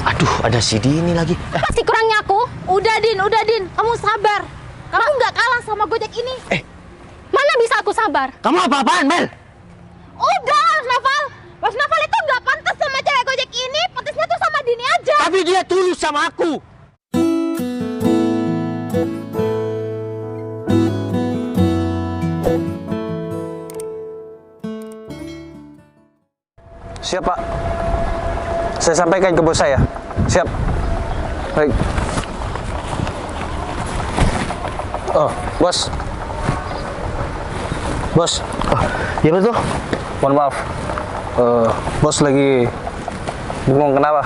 Aduh, ada si Dini lagi. Pasti kurangnya aku. Udah Din. Kamu sabar. Kamu nggak kalah sama Gojek ini. Mana bisa aku sabar? Kamu apa-apaan, Mel? Udah, Mas Novel itu nggak pantas sama cewek Gojek ini. Pantasnya tuh sama Dini aja. Tapi dia tulus sama aku. Siap, Pak. Saya sampaikan ke bos saya. Siap. Baik. Oh, bos. Bos. Oh, ya betul. Mohon maaf. Bos lagi bingung kenapa?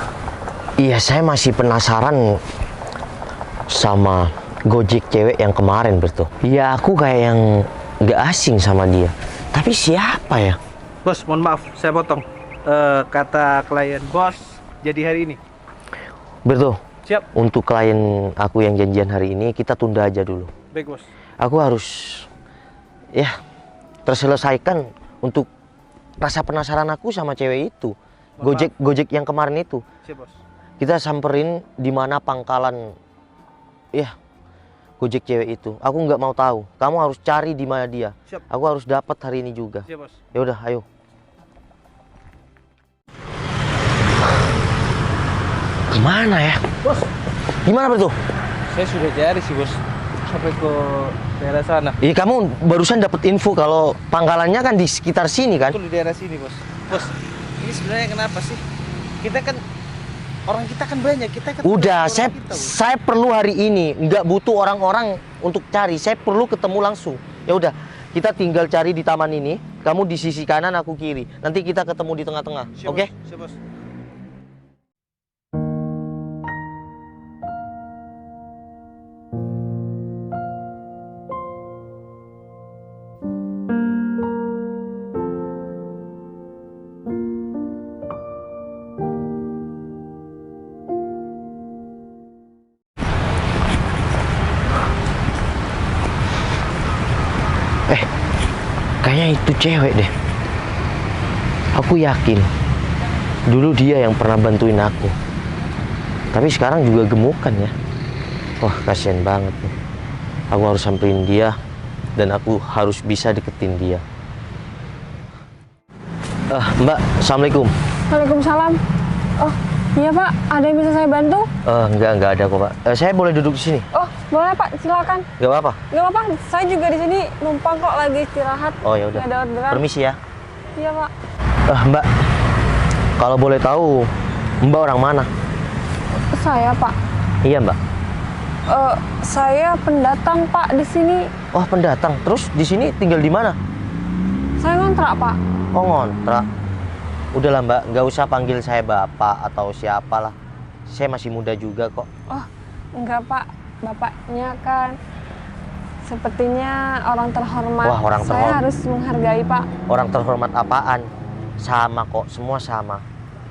Iya, saya masih penasaran sama Gojek cewek yang kemarin, betul. Iya, aku kayak yang nggak asing sama dia. Tapi siapa ya? Bos, mohon maaf, saya potong. Kata klien bos, jadi hari ini. Betul. Siap. Untuk klien aku yang janjian hari ini, kita tunda aja dulu. Baik, bos. Aku harus, ya, terselesaikan untuk rasa penasaran aku sama cewek itu. Gojek yang kemarin itu. Siap, bos. Kita samperin di mana pangkalan, ya, Gojek cewek itu. Aku nggak mau tahu. Kamu harus cari di mana dia. Siap. Aku harus dapat hari ini juga. Siap, bos. Ya udah, ayo. Gimana ya? Bos, Gimana betul? saya sudah cari sih, bos. Sampai ke daerah sana. Iya, kamu barusan dapat info kalau pangkalannya kan di sekitar sini kan? Betul di daerah sini, bos. Bos, ini sebenarnya kenapa sih? Kita kan orang kita kan banyak, kita kan Udah, orang kita, bos. saya perlu hari ini, nggak butuh orang-orang untuk cari. Saya perlu ketemu langsung. Ya udah, kita tinggal cari di taman ini. Kamu di sisi kanan, aku kiri. Nanti kita ketemu di tengah-tengah. Siap, Oke? bos. Siap, bos. Kayaknya itu cewek deh. Aku yakin dulu dia yang pernah bantuin aku. Tapi sekarang juga gemukan ya. Wah, kasihan banget nih. Aku harus samperin dia dan aku harus bisa deketin dia. Mbak, assalamualaikum. Waalaikumsalam. Oh, iya Pak. Ada yang bisa saya bantu? Enggak ada kok, Pak. Saya boleh duduk di sini? Oh, boleh Pak. Silakan. Nggak apa-apa. Gak apa-apa. Saya juga di sini numpang kok, lagi istirahat. Oh ya udah. Nggak ada orderan. Permisi ya. Iya Pak. Mbak, kalau boleh tahu, Mbak orang mana? Saya Pak. Iya, Mbak. Saya pendatang Pak di sini. Oh, pendatang. Terus di sini tinggal di mana? Saya ngontrak Pak. Oh, ngontrak. Udahlah, Mbak, nggak usah panggil saya Bapak atau siapalah. Saya masih muda juga kok. Oh, enggak Pak. Bapaknya kan sepertinya orang terhormat. Wah, orang Saya terhormat. harus menghargai Pak. Orang terhormat apaan? Sama kok, semua sama.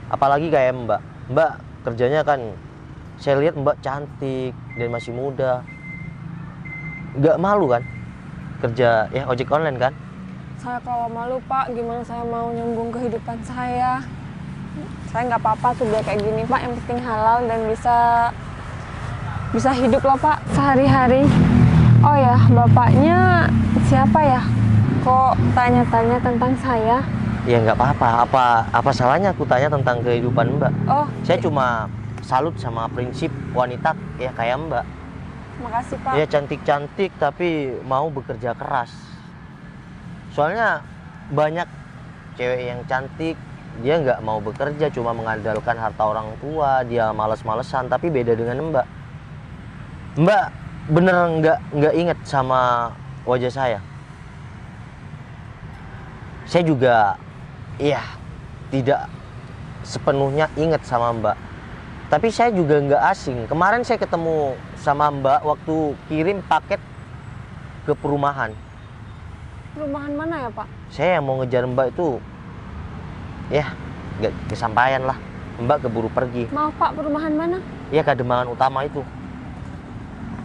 Apalagi kayak Mbak. Mbak kerjanya kan, saya lihat Mbak cantik dan masih muda. Nggak malu kan? Kerja ya ojek online kan? Saya kalau malu Pak, gimana saya mau nyambung kehidupan saya? Saya nggak apa-apa tuh biar kayak gini Pak. Yang penting halal dan bisa hidup loh Pak sehari-hari. Oh ya, bapaknya siapa ya? Kok tanya-tanya tentang saya? Ya nggak apa-apa. Apa salahnya aku tanya tentang kehidupan Mbak? Oh, Saya cuma salut sama prinsip wanita ya kayak Mbak. makasih Pak. Ya cantik-cantik tapi mau bekerja keras. Soalnya banyak cewek yang cantik, dia nggak mau bekerja, cuma mengandalkan harta orang tua, dia malas-malesan. Tapi beda dengan Mbak. Mbak bener nggak inget sama wajah saya. Saya juga, iya, tidak sepenuhnya inget sama Mbak. Tapi saya juga nggak asing. Kemarin saya ketemu sama Mbak waktu kirim paket ke perumahan. Perumahan mana ya Pak? Saya yang mau ngejar Mbak itu, ya nggak kesampaian lah. Mbak keburu pergi. Maaf Pak, perumahan mana? Ya Kademangan Utama itu.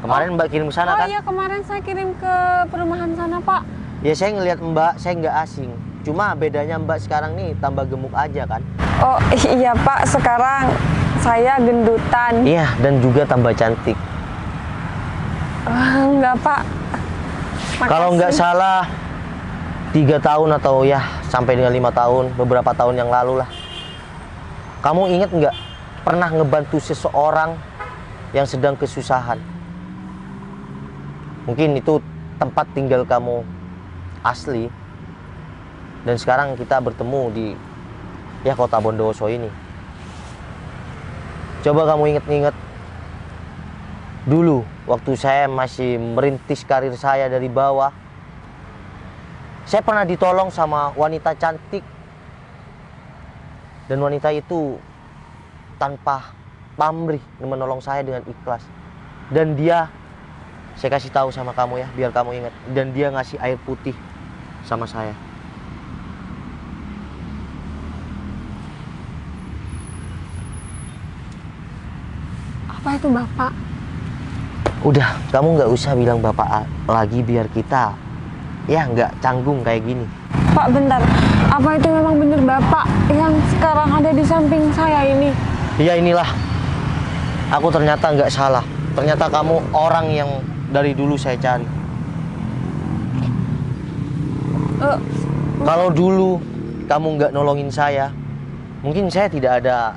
Kemarin Mbak kirim ke sana kan? Iya, kemarin saya kirim ke perumahan sana Pak. Ya saya ngelihat Mbak, saya nggak asing. Cuma bedanya Mbak sekarang nih tambah gemuk aja kan? Oh iya Pak, sekarang saya gendutan. Iya, dan juga tambah cantik. Enggak, Pak. Kalau nggak Makasih. salah 3 tahun atau ya sampai dengan 5 tahun, beberapa tahun yang lalu lah. Kamu inget nggak pernah ngebantu seseorang yang sedang kesusahan? Mungkin itu tempat tinggal kamu asli. Dan sekarang kita bertemu di ya kota Bondowoso ini. Coba kamu inget-inget dulu waktu saya masih merintis karir saya dari bawah. Saya pernah ditolong sama wanita cantik. Dan wanita itu tanpa pamrih menolong saya dengan ikhlas. Dan dia, saya kasih tahu sama kamu ya, biar kamu ingat. Dan dia ngasih air putih sama saya. Apa itu, Bapak? Udah, kamu nggak usah bilang bapak lagi biar kita ya nggak canggung kayak gini. Pak, bentar. Apa itu memang benar Bapak yang sekarang ada di samping saya ini? Iya, inilah. Aku ternyata nggak salah. Ternyata kamu orang yang dari dulu saya cari. Kalau dulu kamu nggak nolongin saya, mungkin saya tidak ada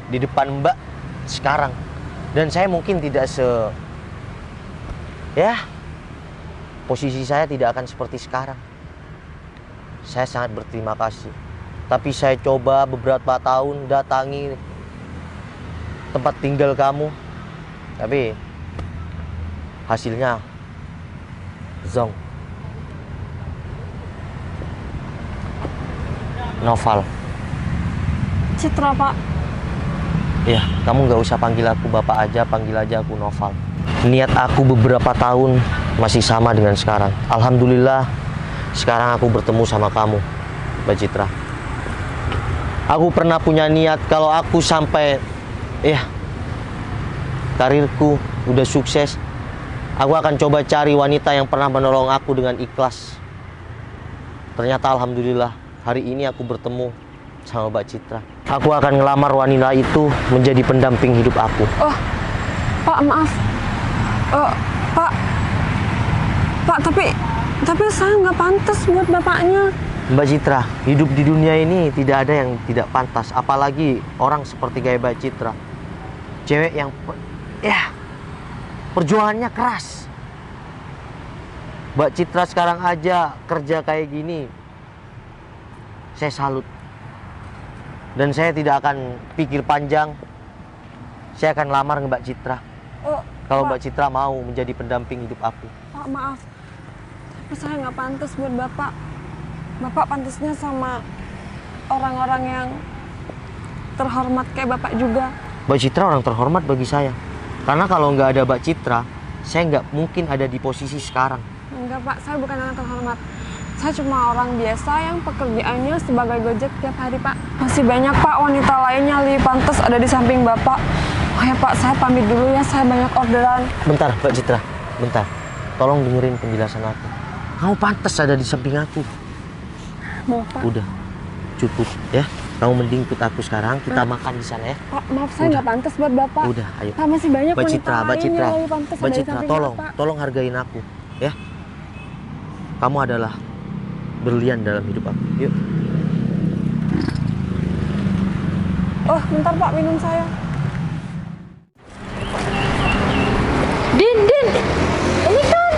di depan Mbak sekarang. Dan saya mungkin tidak posisi saya tidak akan seperti sekarang. Saya sangat berterima kasih. Tapi saya coba beberapa tahun datangi tempat tinggal kamu. Tapi hasilnya zong. Noval. Citra, Pak. Ya, kamu nggak usah panggil aku bapak aja, panggil aja aku Noval. Niat aku beberapa tahun masih sama dengan sekarang. Alhamdulillah, sekarang aku bertemu sama kamu, Mbak Citra. Aku pernah punya niat kalau aku sampai, karirku udah sukses, aku akan coba cari wanita yang pernah menolong aku dengan ikhlas. Ternyata alhamdulillah, hari ini aku bertemu sama Mbak Citra. Aku akan ngelamar wanita itu menjadi pendamping hidup aku. Oh, Pak, maaf. Pak, tapi saya nggak pantas buat bapaknya. Mbak Citra, hidup di dunia ini tidak ada yang tidak pantas. Apalagi orang seperti kayak Mbak Citra. Cewek yang, perjuangannya keras. Mbak Citra sekarang aja kerja kayak gini. Saya salut. Dan saya tidak akan pikir panjang. Saya akan lamar Mbak Citra. Kalau Mbak Citra mau menjadi pendamping hidup aku. Pak, maaf. Tapi saya nggak pantas buat Bapak. Bapak pantasnya sama orang-orang yang terhormat kayak Bapak juga. Mbak Citra orang terhormat bagi saya. Karena kalau nggak ada Mbak Citra, saya nggak mungkin ada di posisi sekarang. Enggak, Pak. Saya bukan orang terhormat. Saya cuma orang biasa yang pekerjaannya sebagai gojek tiap hari, Pak. Masih banyak, Pak, wanita lainnya lebih pantas ada di samping Bapak. Oh ya, Pak, saya pamit dulu ya. Saya banyak orderan. Bentar, Mbak Citra. Bentar. Tolong dengerin penjelasan aku. Kamu pantas ada di samping aku. Maaf, Pak. Udah, cukup ya. Kamu mending ikut aku sekarang. Kita makan di sana ya. Pak, maaf, saya nggak pantas buat Bapak. Udah, ayo. Pak, masih banyak Mbak wanita Citra, Mbak lain Citra, yang lebih pantas Mbak ada di Citra, samping tolong, Bapak. tolong hargain aku, ya. Kamu adalah berlian dalam hidup aku. Yuk. Oh, bentar, Pak, minum saya. Din, ini kan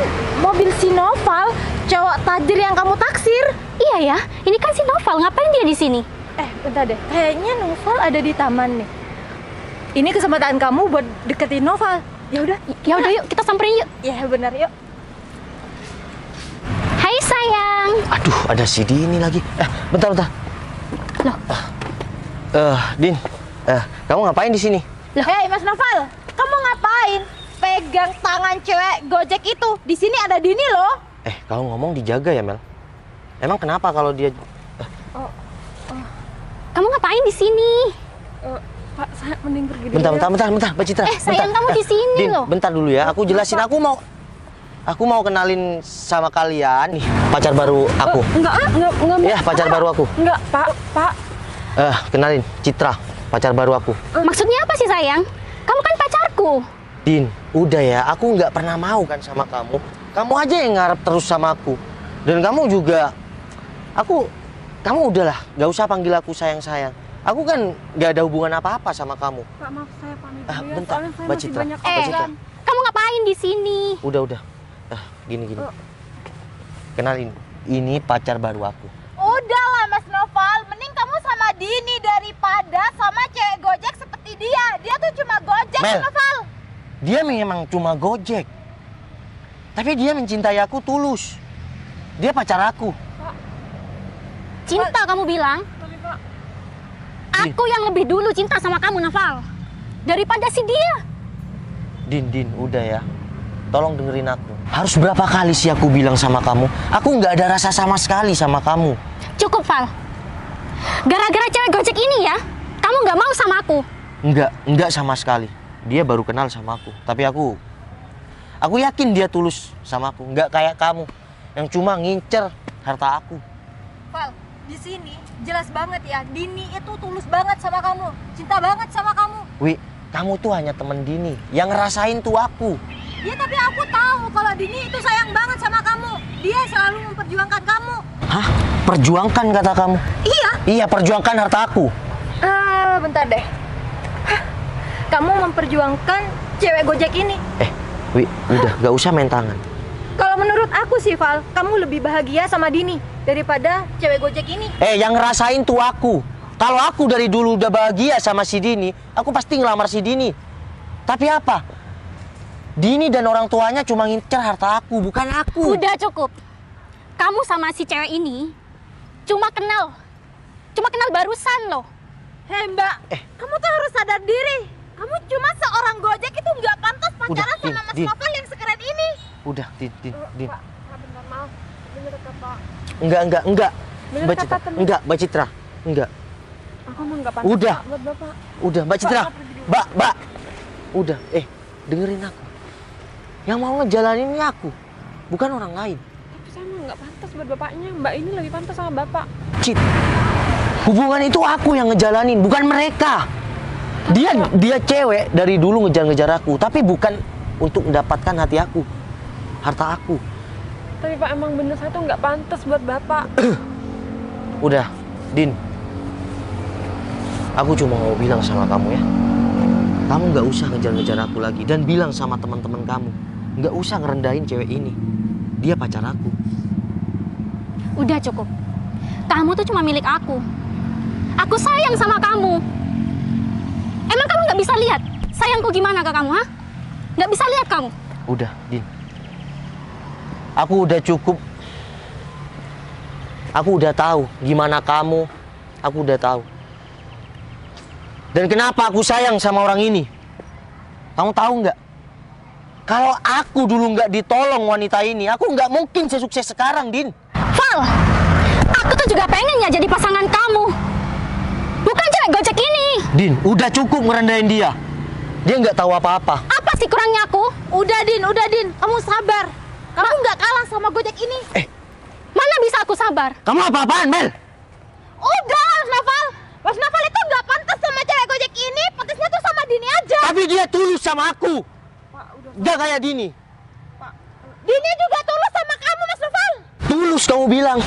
mobil si Noval, cowok tajir yang kamu taksir. Iya ya, ini kan si Noval, ngapain dia di sini? Bentar deh, kayaknya Noval ada di taman nih. Ini kesempatan kamu buat deketin Noval. Ya udah, Yuk, kita samperin yuk. ya benar yuk. Hai sayang. Aduh, ada si Dini lagi. Bentar. Loh. Din, kamu ngapain di sini? Hei Mas Noval, kamu ngapain? Pegang tangan cewek Gojek itu. Di sini ada Dini loh. Kalau ngomong dijaga ya, Mel. Emang kenapa kalau dia... Kamu ngapain di sini? Pak, saya mending pergi dulu. Bentar, Mbak Citra. Sayang, kamu di sini Din, loh. bentar dulu ya. Aku jelasin. Aku mau kenalin sama kalian. Nih, pacar baru aku. Enggak. Ya, pacar baru aku. Enggak, Pak. Kenalin, Citra, pacar baru aku. Maksudnya apa Kenapa sih sayang? Kamu kan pacarku. Din, udah ya, aku nggak pernah mau kan sama kamu. Kamu aja yang ngarep terus sama aku. Dan kamu juga, kamu udahlah, nggak usah panggil aku sayang-sayang. Aku kan nggak ada hubungan apa-apa sama kamu. Pak, maaf saya pamit dulu ya. Bentar, Soalnya saya Mbak masih Citra. banyak Mbak Citra. Kamu ngapain di sini? Udah. Gini. Kenalin, ini pacar baru aku. Udahlah Mas Noval, mending kamu sama Dini daripada sama cewek Gojek seperti dia. Dia tuh cuma Gojek, Mel. Mas Noval. Dia memang cuma Gojek. Tapi dia mencintai aku tulus. Dia pacar aku. Cinta kamu bilang? Sorry, Pak. Aku yang lebih dulu cinta sama kamu, Naval. Daripada si dia. Din, udah ya. Tolong dengerin aku. Harus berapa kali sih aku bilang sama kamu? Aku nggak ada rasa sama sekali sama kamu. Cukup, Val. Gara-gara cewek Gojek ini ya, kamu nggak mau sama aku. Enggak sama sekali. Dia baru kenal sama aku. Tapi aku yakin dia tulus sama aku. Nggak kayak kamu yang cuma ngincer harta aku. Val, di sini jelas banget ya, Dini itu tulus banget sama kamu, cinta banget sama kamu. Wi, kamu tuh hanya temen Dini. Yang ngerasain tuh aku. Ya tapi aku tahu kalau Dini itu sayang banget sama kamu. Dia selalu memperjuangkan kamu. Hah? Perjuangkan kata kamu? Iya, perjuangkan harta aku. Bentar deh. Hah, kamu memperjuangkan cewek Gojek ini. Wi, udah, gak usah main tangan. Kalau menurut aku sih, Val, kamu lebih bahagia sama Dini daripada cewek Gojek ini. Yang ngerasain tuh aku. Kalau aku dari dulu udah bahagia sama si Dini, aku pasti ngelamar si Dini. Tapi apa? Dini dan orang tuanya cuma ngincer harta aku, bukan aku. Udah cukup. Kamu sama si cewek ini cuma kenal barusan loh. Hei Mbak, kamu tuh harus sadar diri. Kamu cuma seorang Gojek itu nggak pantas pacaran Din, sama Mas Din. Novel yang sekeren ini. Udah, Din. Pak, bentar, maaf. Bener kata. Enggak. Bener Mbak kata Citra, temen. enggak, Mbak Citra. Enggak. Aku emang nggak pantas Udah. Pak, buat Bapak. Udah, Mbak Citra. Pak, pergi dulu. Mbak. Udah, dengerin aku. Yang mau ngejalanin ini aku, bukan orang lain. Tapi saya emang nggak pantas buat bapaknya. Mbak ini lebih pantas sama bapak. Cit. Hubungan itu aku yang ngejalanin, bukan mereka. Dia cewek dari dulu ngejar-ngejar aku, tapi bukan untuk mendapatkan hati aku, harta aku. Tapi Pak, emang bener saya tuh nggak pantas buat bapak. Udah, Din. Aku cuma mau bilang sama kamu ya. Kamu nggak usah ngejar-ngejar aku lagi dan bilang sama teman-teman kamu, nggak usah ngerendahin cewek ini. Dia pacar aku. Udah cukup. Kamu tuh cuma milik aku. Aku sayang sama kamu. Emang kamu nggak bisa lihat sayangku gimana ke kamu, ha? Nggak bisa lihat kamu? Udah, Din. Aku udah cukup. Aku udah tahu gimana kamu. Aku udah tahu. Dan kenapa aku sayang sama orang ini? Kamu tahu nggak? Kalau aku dulu nggak ditolong wanita ini, aku nggak mungkin sesukses sekarang, Din. Val, aku tuh juga pengen ya jadi pasangan kamu. Bukan cewek Gojek ini. Din, udah cukup ngerendahin dia. Dia nggak tahu apa-apa. Apa sih kurangnya aku? Udah Din, kamu sabar. Kamu nggak kalah sama Gojek ini. Mana bisa aku sabar? Kamu apa-apaan, Mel? Udah, Mas Novel itu nggak pantas sama cewek Gojek ini. Pantasnya tuh sama Dini aja. Tapi dia tulus sama aku. Pak, udah. Nggak kayak Dini. Dini juga tulus sama kamu, Mas Novel. Tulus kamu bilang.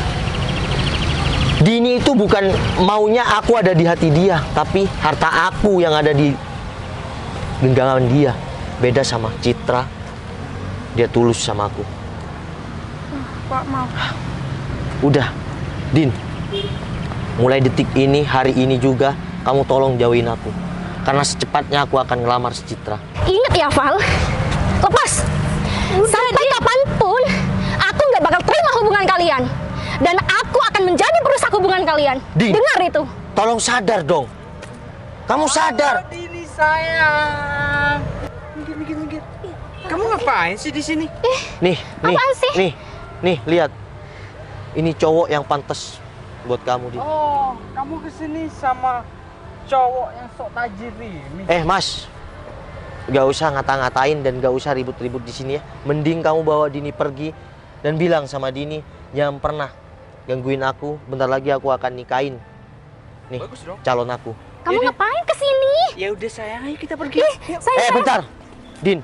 Dini itu bukan maunya aku ada di hati dia, tapi harta aku yang ada di genggaman dia. Beda sama Citra. Dia tulus sama aku. Pak, maaf. Udah, Din. Mulai detik ini, hari ini juga, kamu tolong jauhin aku. Karena secepatnya aku akan ngelamar si Citra. Ingat ya, Val. Lepas. Sampai kapanpun, aku nggak bakal terima hubungan kalian. Dan aku akan menjadi perusak hubungan kalian. Din. Dengar itu. Tolong sadar dong. Kamu sadar. Dini sayang. Minggir. Kamu ngapain sih di sini? Nih, Apaan sih? Nih, lihat. Ini cowok yang pantas buat kamu, Din. Oh, kamu kesini sama cowok yang sok tajir ini. Mas. Gak usah ngata-ngatain dan gak usah ribut-ribut di sini ya. Mending kamu bawa Dini pergi dan bilang sama Dini jangan pernah gangguin aku. Bentar lagi aku akan nikahin nih Bagus dong. calon aku. Kamu ngapain kesini? Ya udah sayang, ayo kita pergi. Bentar. Din,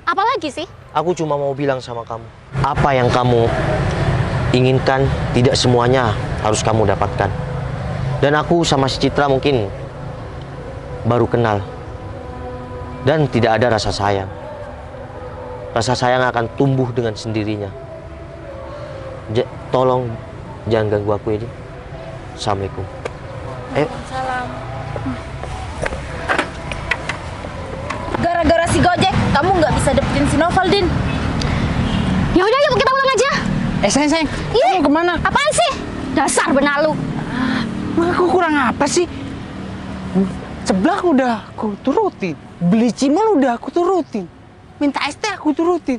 Apalagi sih? aku cuma mau bilang sama kamu. Apa yang kamu inginkan, tidak semuanya harus kamu dapatkan. Dan aku sama si Citra mungkin baru kenal. Dan tidak ada rasa sayang. Rasa sayang akan tumbuh dengan sendirinya. Tolong jangan ganggu aku ini. Assalamualaikum. Ayo. Salam. Gara-gara si Gojek, kamu nggak bisa dapetin si Noval, Din. Ya udah, yuk kita pulang aja. Sayang, Ih, kamu kemana? apaan sih? Dasar benalu. Aku kurang apa sih? Seblak udah aku turutin, beli cimol udah aku turutin, minta es teh aku turutin.